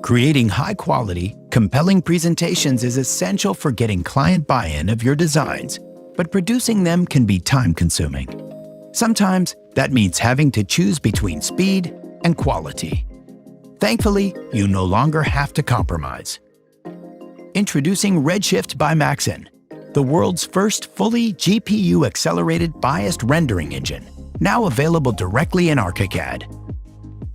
Creating high-quality, compelling presentations is essential for getting client buy-in of your designs, but producing them can be time-consuming. Sometimes that means having to choose between speed and quality. Thankfully, you no longer have to compromise. Introducing Redshift by Maxon, the world's first fully GPU-accelerated biased rendering engine, now available directly in Archicad.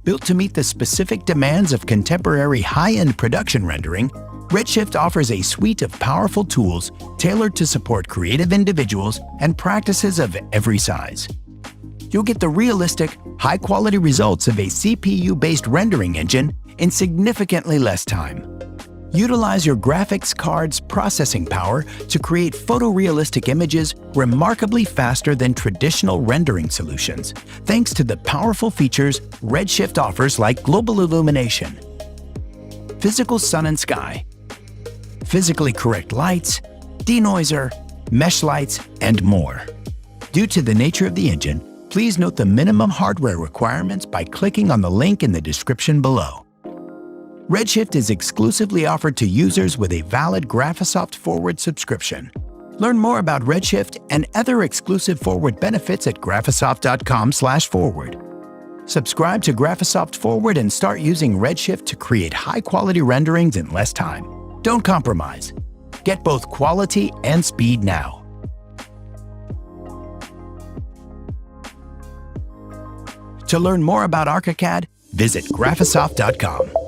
Built to meet the specific demands of contemporary high-end production rendering, Redshift offers a suite of powerful tools tailored to support creative individuals and practices of every size. You'll get the realistic, high-quality results of a CPU-based rendering engine in significantly less time. Utilize your graphics card's processing power to create photorealistic images remarkably faster than traditional rendering solutions, thanks to the powerful features Redshift offers like global illumination, physical sun and sky, physically correct lights, denoiser, mesh lights, and more. Due to the nature of the engine, please note the minimum hardware requirements by clicking on the link in the description below. Redshift is exclusively offered to users with a valid Graphisoft Forward subscription. Learn more about Redshift and other exclusive Forward benefits at graphisoft.com/forward. Subscribe to Graphisoft Forward and start using Redshift to create high-quality renderings in less time. Don't compromise. Get both quality and speed now. To learn more about Archicad, visit graphisoft.com.